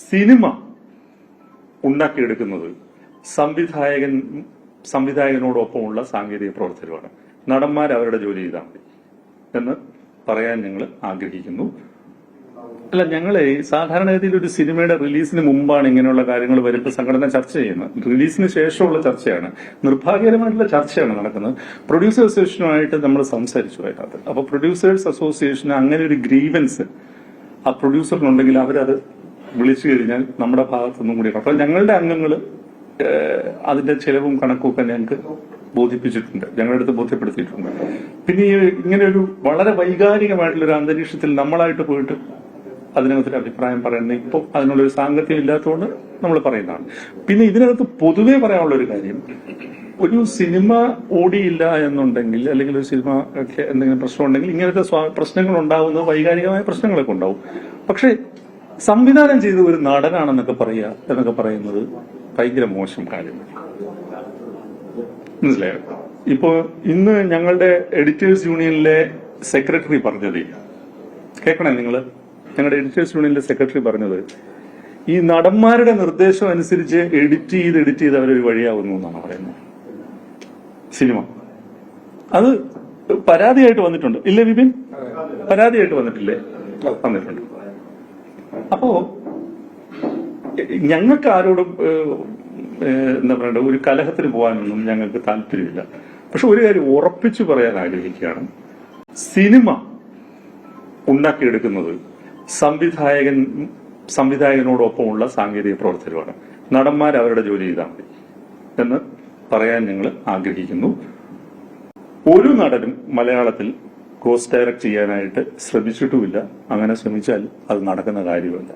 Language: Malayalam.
സിനിമ ഉണ്ടാക്കിയെടുക്കുന്നത് സംവിധായകനോടൊപ്പമുള്ള സാങ്കേതിക പ്രവർത്തനമാണ്. നടന്മാർ അവരുടെ ജോലി ചെയ്താൽ മതി എന്ന് പറയാൻ ഞങ്ങൾ ആഗ്രഹിക്കുന്നു. അല്ല, ഞങ്ങളെ സാധാരണഗതിയിൽ ഒരു സിനിമയുടെ റിലീസിന് മുമ്പാണ് ഇങ്ങനെയുള്ള കാര്യങ്ങൾ വരുമ്പോൾ സംഘടന ചർച്ച ചെയ്യുന്നത്. റിലീസിന് ശേഷമുള്ള ചർച്ചയാണ്, നിർഭാഗ്യകരമായിട്ടുള്ള ചർച്ചയാണ് നടക്കുന്നത്. പ്രൊഡ്യൂസേഴ്സ് അസോസിയേഷനുമായിട്ട് നമ്മൾ സംസാരിച്ചു അതിനകത്ത്. അപ്പൊ പ്രൊഡ്യൂസേഴ്സ് അസോസിയേഷന് അങ്ങനെ ഒരു ഗ്രീവൻസ് ആ പ്രൊഡ്യൂസറിനുണ്ടെങ്കിൽ അവരത് വിളിച്ചു കഴിഞ്ഞാൽ നമ്മുടെ ഭാഗത്തുനിന്നും കൂടി. അപ്പൊ ഞങ്ങളുടെ അംഗങ്ങൾ അതിന്റെ ചെലവും കണക്കും ഒക്കെ ഞങ്ങൾക്ക് ബോധിപ്പിച്ചിട്ടുണ്ട്, ഞങ്ങളുടെ അടുത്ത് ബോധ്യപ്പെടുത്തിയിട്ടുണ്ട്. പിന്നെ ഇങ്ങനെ ഒരു വളരെ വൈകാരികമായിട്ടുള്ള ഒരു അന്തരീക്ഷത്തിൽ നമ്മളായിട്ട് പോയിട്ട് അതിനകത്തൊരു അഭിപ്രായം പറയുന്നത് ഇപ്പോൾ അതിനുള്ളൊരു സാങ്കത്യം ഇല്ലാത്തതുകൊണ്ട് നമ്മൾ പറയുന്നതാണ്. പിന്നെ ഇതിനകത്ത് പൊതുവെ പറയാനുള്ള ഒരു കാര്യം, ഒരു സിനിമ ഓടിയില്ല എന്നുണ്ടെങ്കിൽ, അല്ലെങ്കിൽ ഒരു സിനിമ ഒക്കെ എന്തെങ്കിലും പ്രശ്നം ഉണ്ടെങ്കിൽ ഇങ്ങനത്തെ പ്രശ്നങ്ങൾ ഉണ്ടാവുന്നത് വൈകാരികമായ പ്രശ്നങ്ങളൊക്കെ ഉണ്ടാവും. പക്ഷെ സംവിധാനം ചെയ്ത ഒരു നടനാണെന്നൊക്കെ പറയുന്നത് ഭയങ്കര മോശം കാര്യമാണ്. മനസ്സിലായോ? ഇപ്പോ ഇന്ന് ഞങ്ങളുടെ എഡിറ്റേഴ്സ് യൂണിയനിലെ സെക്രട്ടറി പറഞ്ഞത്, കേൾക്കണേ നിങ്ങള്, ഞങ്ങളുടെ എഡിറ്റേഴ്സ് യൂണിയനിലെ സെക്രട്ടറി പറഞ്ഞത്, ഈ നടന്മാരുടെ നിർദ്ദേശം അനുസരിച്ച് എഡിറ്റ് ചെയ്ത് അവരൊരു വഴിയാവുന്നു എന്നാണ് പറയുന്നത്. സിനിമ അത് പരാതിയായിട്ട് വന്നിട്ടുണ്ട്, ഇല്ലേ വിപിൻ? പരാതിയായിട്ട് വന്നിട്ടില്ലേ? വന്നിട്ടുണ്ട്. അപ്പോ ഞങ്ങൾക്ക് ആരോടും എന്താ പറയണ്ട, ഒരു കലഹത്തിന് പോകാനൊന്നും ഞങ്ങൾക്ക് താല്പര്യമില്ല. പക്ഷെ ഒരു കാര്യം ഉറപ്പിച്ചു പറയാൻ ആഗ്രഹിക്കുകയാണ്, സിനിമ ഉണ്ടാക്കിയെടുക്കുന്നത് സംവിധായകനോടൊപ്പമുള്ള സാങ്കേതിക പ്രവർത്തനമാണ്. നടന്മാർ അവരുടെ ജോലി ചെയ്താൽ മതി എന്ന് പറയാൻ ഞങ്ങൾ ആഗ്രഹിക്കുന്നു. ഒരു നടനും മലയാളത്തിൽ ഗോസ്റ്റ് ഡയറക്ട് ചെയ്യാനായിട്ട് ശ്രമിച്ചിട്ടുമില്ല. അങ്ങനെ ശ്രമിച്ചാൽ അത് നടക്കുന്ന കാര്യമല്ല.